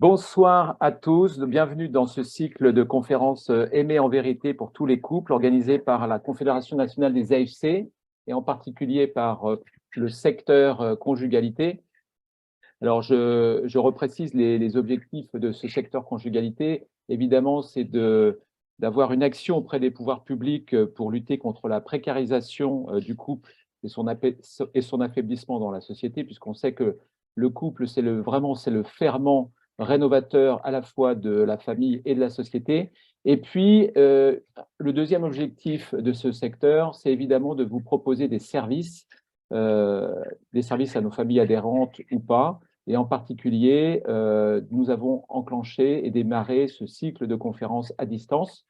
Bonsoir à tous, bienvenue dans ce cycle de conférences Aimer en vérité pour tous les couples organisé par la Confédération nationale des AFC et en particulier par le secteur conjugalité. Alors, je reprécise les objectifs de ce secteur conjugalité. Évidemment, c'est d'avoir une action auprès des pouvoirs publics pour lutter contre la précarisation du couple et son affaiblissement dans la société, puisqu'on sait que le couple, c'est le ferment rénovateur à la fois de la famille et de la société. Et puis, le deuxième objectif de ce secteur, c'est évidemment de vous proposer des services à nos familles adhérentes ou pas. Et en particulier, nous avons enclenché et démarré ce cycle de conférences à distance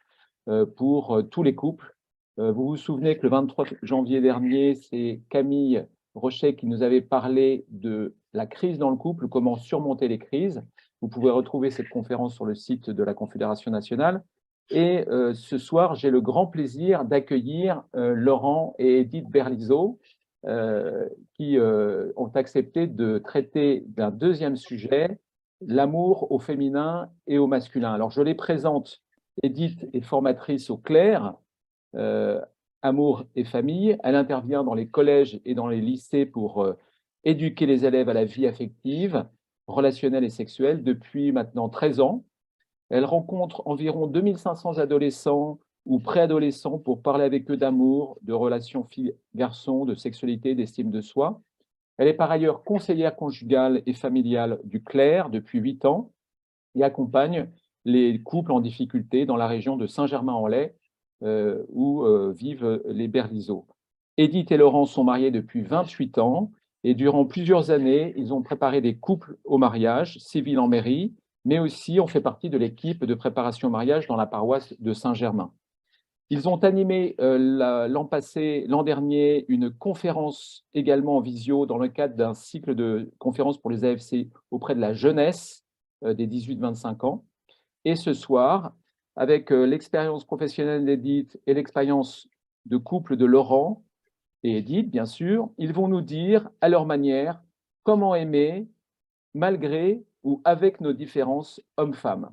pour tous les couples. Vous vous souvenez que le 23 janvier dernier, c'est Camille Rochet qui nous avait parlé de la crise dans le couple, comment surmonter les crises. Vous pouvez retrouver cette conférence sur le site de la Confédération nationale. Et ce soir, j'ai le grand plaisir d'accueillir Laurent et Edith Berlizeau, qui ont accepté de traiter d'un deuxième sujet, l'amour au féminin et au masculin. Alors, je les présente. Edith est formatrice au Clair, Amour et famille. Elle intervient dans les collèges et dans les lycées pour éduquer les élèves à la vie affective, relationnelle et sexuelle depuis maintenant 13 ans. Elle rencontre environ 2500 adolescents ou préadolescents pour parler avec eux d'amour, de relations filles-garçons, de sexualité, d'estime de soi. Elle est par ailleurs conseillère conjugale et familiale du Clair depuis 8 ans et accompagne les couples en difficulté dans la région de Saint-Germain-en-Laye où vivent les Berlizeau. Edith et Laurent sont mariés depuis 28 ans et durant plusieurs années, ils ont préparé des couples au mariage, civil en mairie, mais aussi ont fait partie de l'équipe de préparation au mariage dans la paroisse de Saint-Germain. Ils ont animé l'an dernier une conférence également en visio dans le cadre d'un cycle de conférences pour les AFC auprès de la jeunesse des 18-25 ans. Et ce soir, avec l'expérience professionnelle d'Edith et l'expérience de couple de Laurent et Edith, bien sûr, ils vont nous dire à leur manière comment aimer malgré ou avec nos différences hommes-femmes.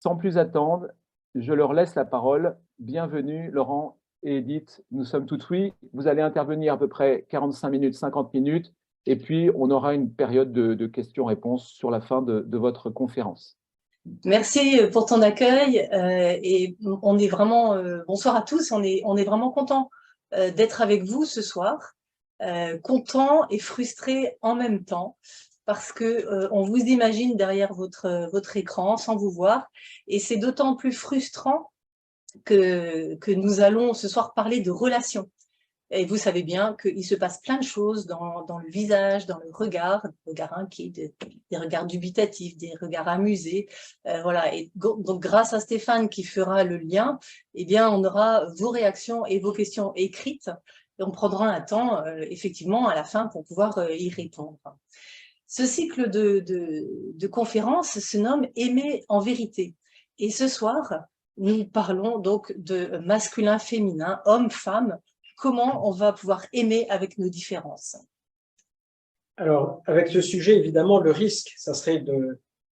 Sans plus attendre, je leur laisse la parole. Bienvenue Laurent et Edith, nous sommes tout oui. Vous allez intervenir à peu près 45 minutes, 50 minutes, et puis on aura une période de questions-réponses sur la fin de votre conférence. Merci pour ton accueil et on est vraiment, bonsoir à tous, on est vraiment content d'être avec vous ce soir, content et frustré en même temps parce que on vous imagine derrière votre écran sans vous voir et c'est d'autant plus frustrant que nous allons ce soir parler de relations. Et vous savez bien qu'il se passe plein de choses dans le visage, dans le regard, des regards inquiets, des regards dubitatifs, des regards amusés. Voilà. Et donc, grâce à Stéphane qui fera le lien, eh bien, on aura vos réactions et vos questions écrites. Et on prendra un temps, effectivement, à la fin pour pouvoir y répondre. Ce cycle de conférences se nomme « Aimer en vérité ». Et ce soir, nous parlons donc de masculin-féminin, homme-femme, comment on va pouvoir aimer avec nos différences. Alors, avec ce sujet, évidemment, le risque, ça serait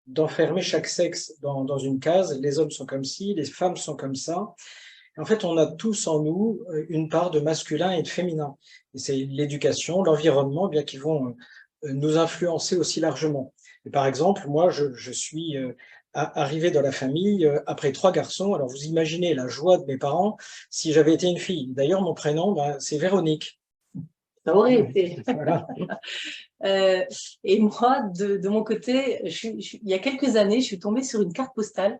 d'enfermer chaque sexe dans une case. Les hommes sont comme ci, les femmes sont comme ça. En fait, on a tous en nous une part de masculin et de féminin. Et c'est l'éducation, l'environnement, bien qui vont nous influencer aussi largement. Et par exemple, moi, je suis arrivé dans la famille après 3 garçons. Alors, vous imaginez la joie de mes parents si j'avais été une fille. D'ailleurs, mon prénom, c'est Véronique. Ça aurait été. Voilà. Et moi, de mon côté, il y a quelques années, je suis tombée sur une carte postale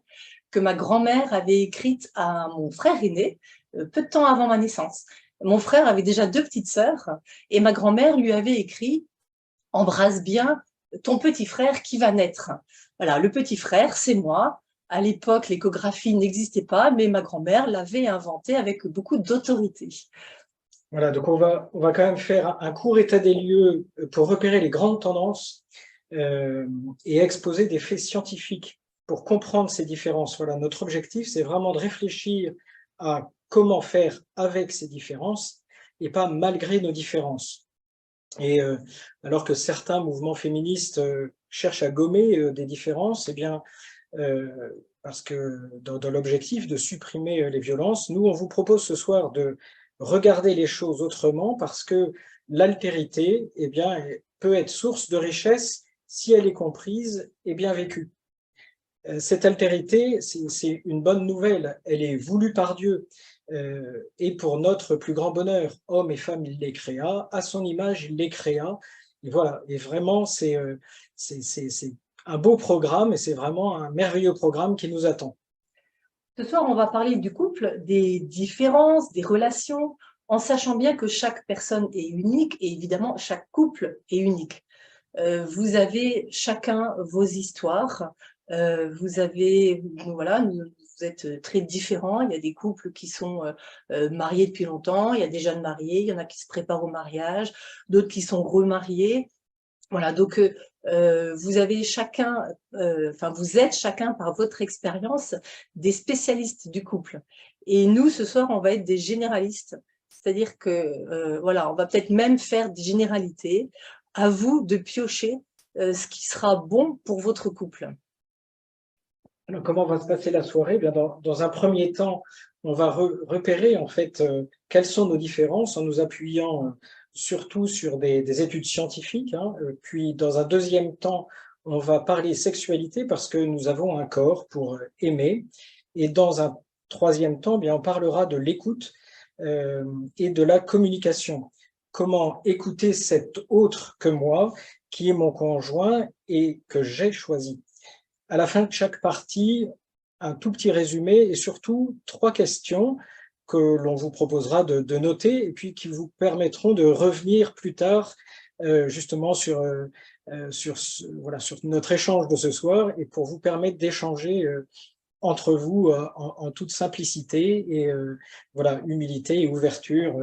que ma grand-mère avait écrite à mon frère aîné, peu de temps avant ma naissance. Mon frère avait déjà 2 petites sœurs et ma grand-mère lui avait écrit « Embrasse bien ton petit frère qui va naître ». Voilà, le petit frère, c'est moi. À l'époque, l'échographie n'existait pas, mais ma grand-mère l'avait inventé avec beaucoup d'autorité. Voilà, donc on va quand même faire un court état des lieux pour repérer les grandes tendances et exposer des faits scientifiques pour comprendre ces différences. Voilà, notre objectif, c'est vraiment de réfléchir à comment faire avec ces différences et pas malgré nos différences. Et alors que certains mouvements féministes cherche à gommer des différences, eh bien, parce que dans l'objectif de supprimer les violences, nous, on vous propose ce soir de regarder les choses autrement, parce que l'altérité, eh bien, peut être source de richesse si elle est comprise et bien vécue. Cette altérité, c'est une bonne nouvelle, elle est voulue par Dieu, et pour notre plus grand bonheur. Hommes et femmes, il les créa, à son image, il les créa, et voilà, et vraiment, c'est un beau programme, et c'est vraiment un merveilleux programme qui nous attend. Ce soir, on va parler du couple, des différences, des relations, en sachant bien que chaque personne est unique, et évidemment, chaque couple est unique. Vous avez chacun vos histoires, vous êtes très différents. Il y a des couples qui sont mariés depuis longtemps, il y a des jeunes mariés, il y en a qui se préparent au mariage, d'autres qui sont remariés. Voilà, donc vous avez chacun, vous êtes chacun par votre expérience des spécialistes du couple. Et nous, ce soir, on va être des généralistes. C'est-à-dire que, voilà, on va peut-être même faire des généralités. À vous de piocher ce qui sera bon pour votre couple. Alors, comment va se passer la soirée? Bien, dans un premier temps, on va repérer en fait quelles sont nos différences en nous appuyant surtout sur des études scientifiques. Hein. Puis, dans un deuxième temps, on va parler sexualité parce que nous avons un corps pour aimer. Et dans un troisième temps, bien, on parlera de l'écoute et de la communication. Comment écouter cet autre que moi, qui est mon conjoint et que j'ai choisi. À la fin de chaque partie, un tout petit résumé et surtout 3 questions que l'on vous proposera de noter et puis qui vous permettront de revenir plus tard justement sur notre échange de ce soir et pour vous permettre d'échanger entre vous en toute simplicité et voilà, humilité et ouverture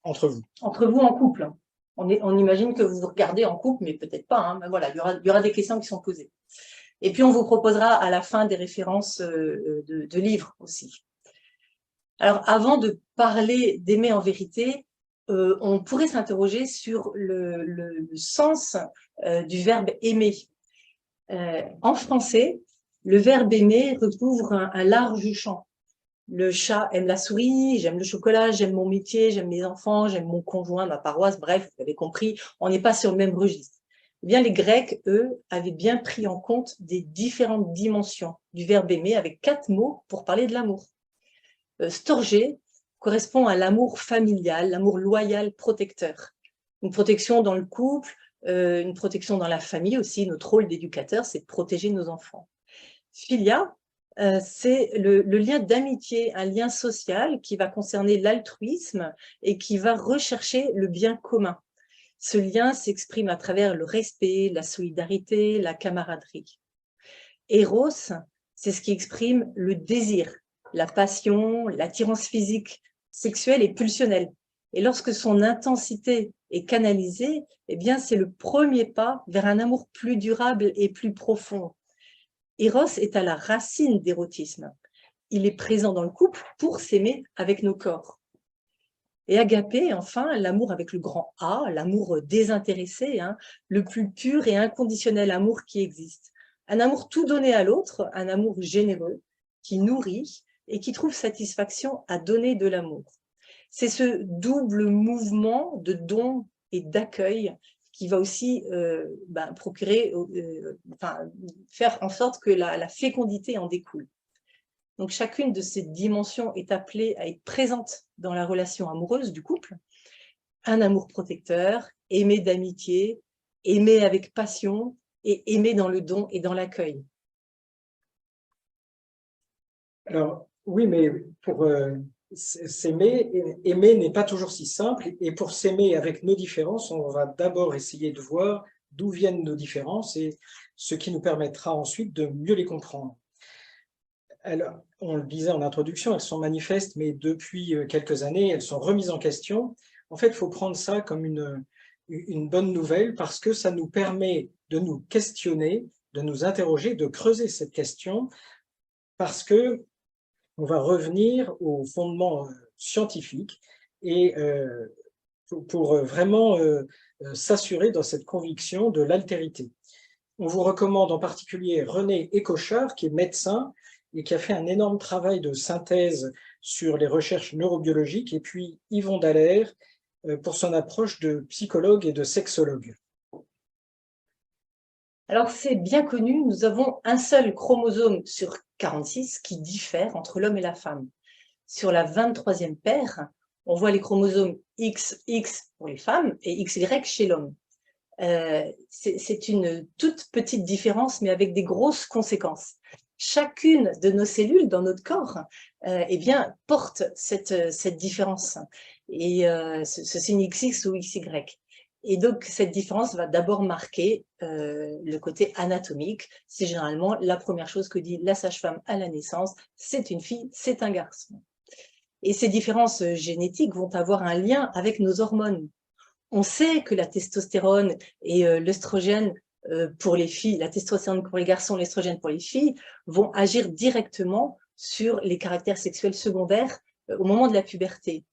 entre vous. Entre vous en couple. On imagine que vous vous regardez en couple, mais peut-être pas. Hein. Mais voilà, il y aura des questions qui sont posées. Et puis, on vous proposera à la fin des références de livres aussi. Alors, avant de parler d'aimer en vérité, on pourrait s'interroger sur le sens du verbe aimer. En français, le verbe aimer recouvre un large champ. Le chat aime la souris, j'aime le chocolat, j'aime mon métier, j'aime mes enfants, j'aime mon conjoint, ma paroisse, bref, vous avez compris, on n'est pas sur le même registre. Eh bien, les Grecs, eux, avaient bien pris en compte des différentes dimensions du verbe aimer avec 4 mots pour parler de l'amour. Storgé correspond à l'amour familial, l'amour loyal, protecteur. Une protection dans le couple, une protection dans la famille aussi. Notre rôle d'éducateur, c'est de protéger nos enfants. Philia, c'est le lien d'amitié, un lien social qui va concerner l'altruisme et qui va rechercher le bien commun. Ce lien s'exprime à travers le respect, la solidarité, la camaraderie. Eros, c'est ce qui exprime le désir, la passion, l'attirance physique, sexuelle et pulsionnelle. Et lorsque son intensité est canalisée, eh bien, c'est le premier pas vers un amour plus durable et plus profond. Eros est à la racine d'érotisme. Il est présent dans le couple pour s'aimer avec nos corps. Et agapé, enfin, l'amour avec le grand A, l'amour désintéressé, hein, le plus pur et inconditionnel amour qui existe. Un amour tout donné à l'autre, un amour généreux, qui nourrit et qui trouve satisfaction à donner de l'amour. C'est ce double mouvement de don et d'accueil qui va aussi faire en sorte que la fécondité en découle. Donc, chacune de ces dimensions est appelée à être présente dans la relation amoureuse du couple. Un amour protecteur, aimer d'amitié, aimer avec passion et aimer dans le don et dans l'accueil. Alors, oui, mais pour s'aimer, aimer n'est pas toujours si simple. Et pour s'aimer avec nos différences, on va d'abord essayer de voir d'où viennent nos différences et ce qui nous permettra ensuite de mieux les comprendre. Alors, on le disait en introduction, elles sont manifestes, mais depuis quelques années, elles sont remises en question. En fait, il faut prendre ça comme une bonne nouvelle parce que ça nous permet de nous questionner, de nous interroger, de creuser cette question parce que on va revenir aux fondements scientifiques et pour vraiment s'assurer dans cette conviction de l'altérité. on vous recommande en particulier René Écochard, qui est médecin et qui a fait un énorme travail de synthèse sur les recherches neurobiologiques, et puis Yvon Dallaire pour son approche de psychologue et de sexologue. Alors, c'est bien connu, nous avons un seul chromosome sur 46 qui diffère entre l'homme et la femme. Sur la 23e paire, on voit les chromosomes XX pour les femmes et XY chez l'homme. C'est une toute petite différence, mais avec des grosses conséquences. Chacune de nos cellules dans notre corps eh bien, porte cette différence, et ce signe XX ou XY. Et donc, cette différence va d'abord marquer le côté anatomique. C'est généralement la première chose que dit la sage-femme à la naissance, c'est une fille, c'est un garçon. Et ces différences génétiques vont avoir un lien avec nos hormones. On sait que la testostérone et l'œstrogène pour les filles, la testostérone pour les garçons, l'estrogène pour les filles, vont agir directement sur les caractères sexuels secondaires au moment de la puberté.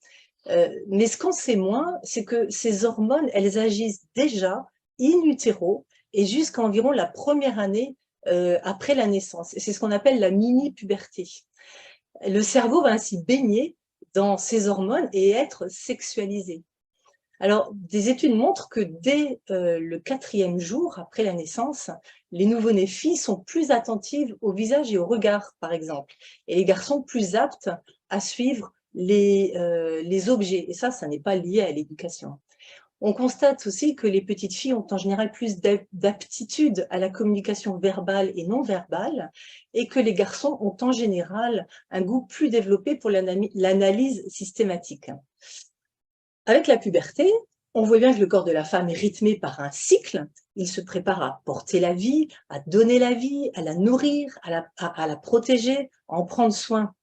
Mais ce qu'on sait moins, c'est que ces hormones, elles agissent déjà in utero et jusqu'à environ la première année après la naissance. Et c'est ce qu'on appelle la mini-puberté. Le cerveau va ainsi baigner dans ces hormones et être sexualisé. Alors, des études montrent que dès le 4e jour après la naissance, les nouveau-nés filles sont plus attentives au visage et au regard, par exemple, et les garçons plus aptes à suivre les objets. Et ça n'est pas lié à l'éducation. On constate aussi que les petites filles ont en général plus d'aptitude à la communication verbale et non verbale, et que les garçons ont en général un goût plus développé pour l'analyse systématique. Avec la puberté, on voit bien que le corps de la femme est rythmé par un cycle. Il se prépare à porter la vie, à donner la vie, à la nourrir, à la protéger, à en prendre soin.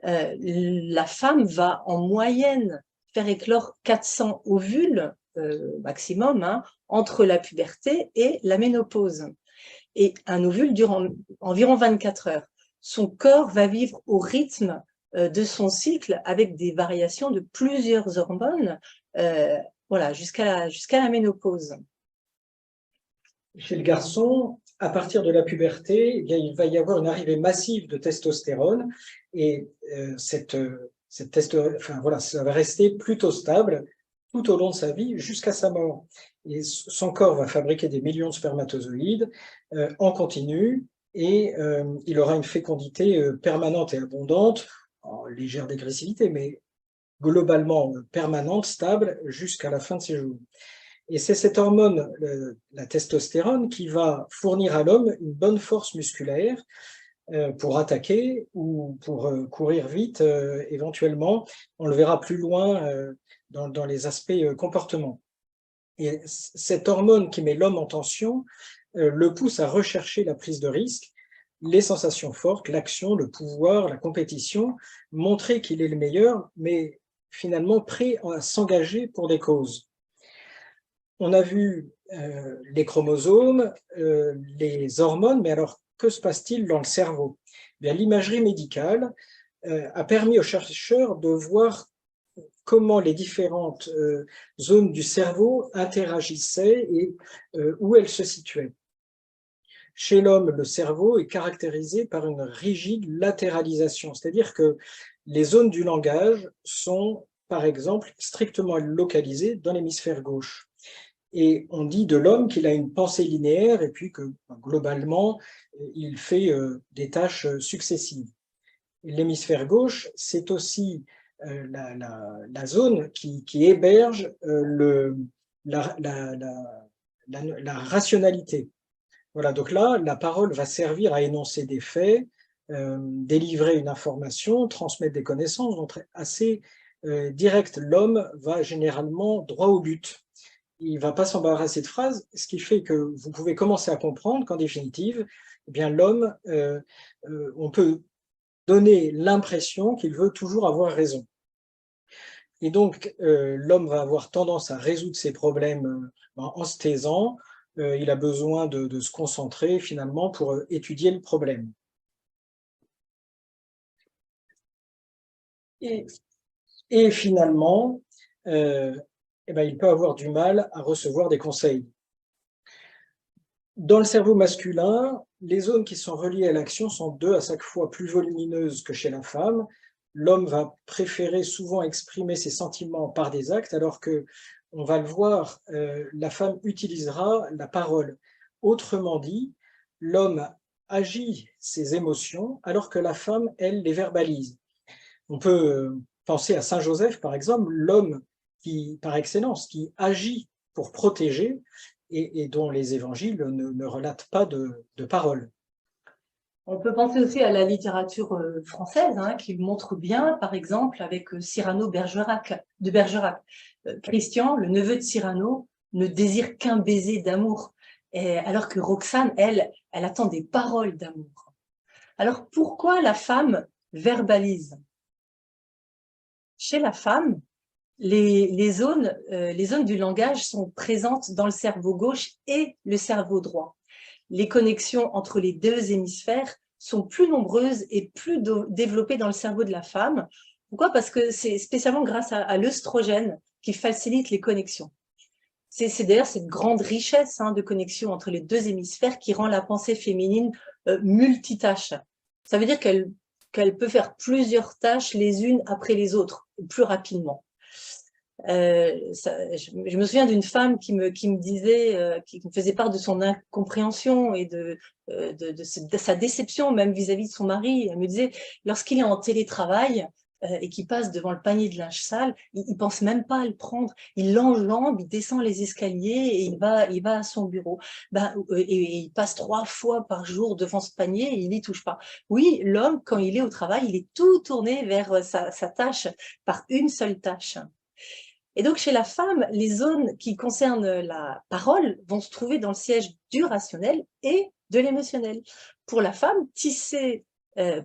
La femme va en moyenne faire éclore 400 ovules maximum entre la puberté et la ménopause. Et un ovule dure environ 24 heures. Son corps va vivre au rythme de son cycle avec des variations de plusieurs hormones voilà, jusqu'à la ménopause. Chez le garçon, à partir de la puberté, eh bien, il va y avoir une arrivée massive de testostérone, et voilà, ça va rester plutôt stable tout au long de sa vie jusqu'à sa mort. Et son corps va fabriquer des millions de spermatozoïdes en continu, et il aura une fécondité permanente et abondante, en légère dégressivité, mais globalement permanente, stable, jusqu'à la fin de ses jours. Et c'est cette hormone, la testostérone, qui va fournir à l'homme une bonne force musculaire pour attaquer ou pour courir vite éventuellement. On le verra plus loin dans les aspects comportement. Et cette hormone qui met l'homme en tension le pousse à rechercher la prise de risque, les sensations fortes, l'action, le pouvoir, la compétition, montrer qu'il est le meilleur, mais finalement prêt à s'engager pour des causes. On a vu les chromosomes, les hormones, mais alors que se passe-t-il dans le cerveau? Bien, l'imagerie médicale a permis aux chercheurs de voir comment les différentes zones du cerveau interagissaient et où elles se situaient. Chez l'homme, le cerveau est caractérisé par une rigide latéralisation, c'est-à-dire que les zones du langage sont, par exemple, strictement localisées dans l'hémisphère gauche. Et on dit de l'homme qu'il a une pensée linéaire et puis que, globalement, il fait des tâches successives. L'hémisphère gauche, c'est aussi la zone qui héberge la rationalité. Voilà, donc là, la parole va servir à énoncer des faits, délivrer une information, transmettre des connaissances, donc assez direct. L'homme va généralement droit au but. Il ne va pas s'embarrasser de phrases, ce qui fait que vous pouvez commencer à comprendre qu'en définitive, eh bien l'homme, on peut donner l'impression qu'il veut toujours avoir raison. Et donc, l'homme va avoir tendance à résoudre ses problèmes en se taisant. Il a besoin de se concentrer finalement pour étudier le problème. Et finalement, eh ben, il peut avoir du mal à recevoir des conseils. Dans le cerveau masculin, les zones qui sont reliées à l'action sont 2 à chaque fois plus volumineuses que chez la femme. L'homme va préférer souvent exprimer ses sentiments par des actes, alors que, on va le voir, la femme utilisera la parole. Autrement dit, l'homme agit ses émotions, alors que la femme, elle, les verbalise. On peut penser à Saint Joseph, par exemple, l'homme qui, par excellence, qui agit pour protéger et dont les évangiles ne relatent pas de paroles. On peut penser aussi à la littérature française, hein, qui montre bien, par exemple, avec Cyrano de Bergerac. Christian, le neveu de Cyrano, ne désire qu'un baiser d'amour, alors que Roxane, elle attend des paroles d'amour. Alors pourquoi la femme verbalise? Chez la femme, les zones du langage sont présentes dans le cerveau gauche et le cerveau droit. Les connexions entre les 2 hémisphères sont plus nombreuses et plus développées dans le cerveau de la femme. Pourquoi? Parce que c'est spécialement grâce à l'œstrogène qui facilite les connexions. C'est d'ailleurs cette grande richesse, hein, de connexion entre les 2 hémisphères qui rend la pensée féminine multitâche. Ça veut dire qu'elle peut faire plusieurs tâches les unes après les autres, plus rapidement. Je me souviens d'une femme qui me disait, qui me faisait part de son incompréhension et de sa déception même vis-à-vis de son mari. Elle me disait, lorsqu'il est en télétravail et qu'il passe devant le panier de linge sale, il pense même pas à le prendre. Il l'enjambe, il descend les escaliers et il va à son bureau. Et il passe 3 fois par jour devant ce panier et il n'y touche pas. Oui, l'homme, quand il est au travail, il est tout tourné vers sa tâche, par une seule tâche. Et donc, chez la femme, les zones qui concernent la parole vont se trouver dans le siège du rationnel et de l'émotionnel. Pour la femme,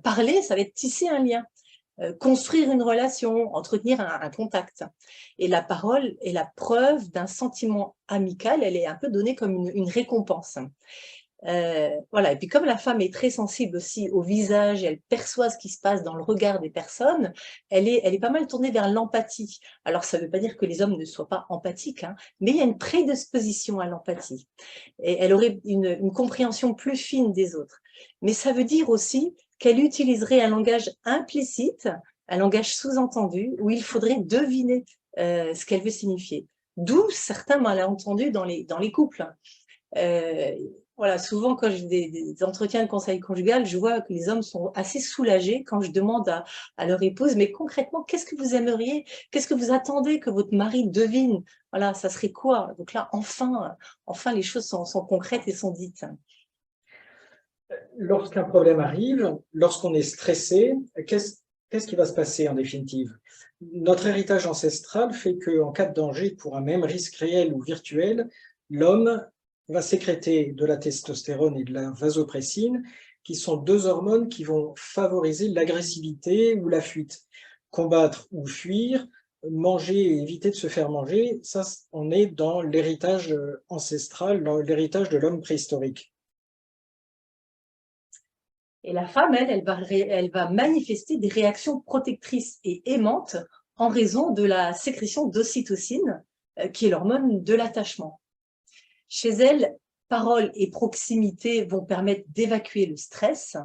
parler, ça va être tisser un lien, construire une relation, entretenir un contact. Et la parole est la preuve d'un sentiment amical, elle est un peu donnée comme une récompense. Voilà. Et puis comme la femme est très sensible aussi au visage, elle perçoit ce qui se passe dans le regard des personnes, elle est pas mal tournée vers l'empathie. Alors ça ne veut pas dire que les hommes ne soient pas empathiques, hein, mais il y a une prédisposition à l'empathie. Et elle aurait une compréhension plus fine des autres. Mais ça veut dire aussi qu'elle utiliserait un langage implicite, un langage sous-entendu, où il faudrait deviner ce qu'elle veut signifier. D'où certains malentendus dans les couples. Voilà, souvent quand j'ai des entretiens de conseil conjugal, je vois que les hommes sont assez soulagés quand je demande à leur épouse, mais concrètement, qu'est-ce que vous aimeriez? Qu'est-ce que vous attendez que votre mari devine? Voilà, ça serait quoi? Donc là, enfin les choses sont concrètes et sont dites. Lorsqu'un problème arrive, lorsqu'on est stressé, qu'est-ce qui va se passer en définitive? Notre héritage ancestral fait qu'en cas de danger pour un même risque réel ou virtuel, l'homme va sécréter de la testostérone et de la vasopressine, qui sont 2 hormones qui vont favoriser l'agressivité ou la fuite. Combattre ou fuir, manger et éviter de se faire manger, ça, on est dans l'héritage ancestral, dans l'héritage de l'homme préhistorique. Et la femme, elle va manifester des réactions protectrices et aimantes en raison de la sécrétion d'ocytocine, qui est l'hormone de l'attachement. Chez elle, parole et proximité vont permettre d'évacuer le stress.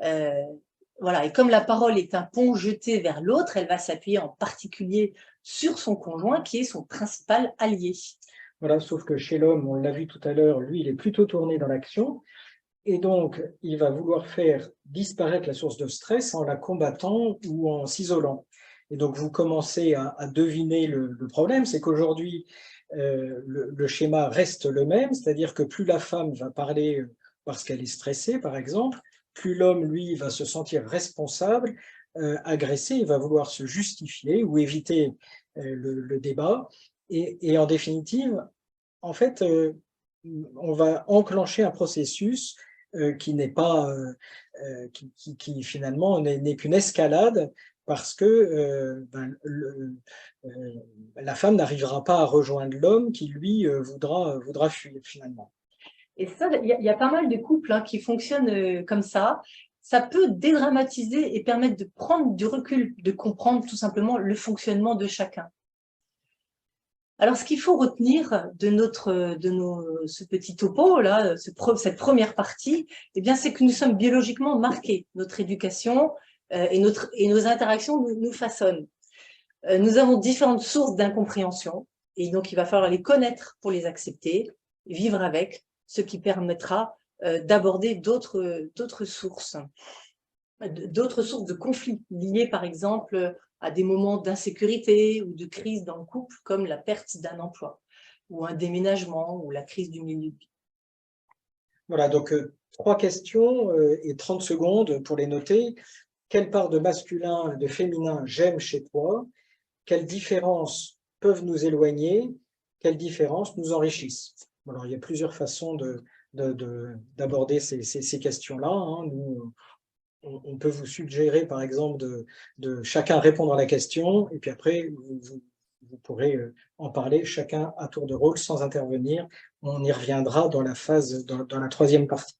Voilà. Et comme la parole est un pont jeté vers l'autre, elle va s'appuyer en particulier sur son conjoint, qui est son principal allié. Voilà, sauf que chez l'homme, on l'a vu tout à l'heure, lui, il est plutôt tourné dans l'action. Et donc, il va vouloir faire disparaître la source de stress en la combattant ou en s'isolant. Et donc, vous commencez à deviner le problème, c'est qu'aujourd'hui, le schéma reste le même, c'est-à-dire que plus la femme va parler parce qu'elle est stressée, par exemple, plus l'homme, lui, va se sentir responsable, agressé, il va vouloir se justifier ou éviter le débat. Et en définitive, en fait, on va enclencher un processus qui n'est pas, qui finalement n'est qu'une escalade, parce que la femme n'arrivera pas à rejoindre l'homme qui, lui, voudra fuir finalement. Et ça, il y a pas mal de couples, hein, qui fonctionnent comme ça. Ça peut dédramatiser et permettre de prendre du recul, de comprendre tout simplement le fonctionnement de chacun. Alors, ce qu'il faut retenir de ce petit topo, là, cette première partie, eh bien, c'est que nous sommes biologiquement marqués. Notre éducation et nos interactions nous façonnent. Nous avons différentes sources d'incompréhension, et donc il va falloir les connaître pour les accepter, vivre avec, ce qui permettra d'aborder d'autres sources de conflits liés, par exemple, à des moments d'insécurité ou de crise dans le couple, comme la perte d'un emploi, ou un déménagement, ou la crise du milieu de vie. Voilà, donc 3 questions et 30 secondes pour les noter. Quelle part de masculin et de féminin j'aime chez toi? Quelles différences peuvent nous éloigner? Quelles différences nous enrichissent? Alors, il y a plusieurs façons d'aborder ces questions-là, hein. Nous, on peut vous suggérer, par exemple, de chacun répondre à la question, et puis après, vous pourrez en parler chacun à tour de rôle sans intervenir. On y reviendra dans la 3e partie.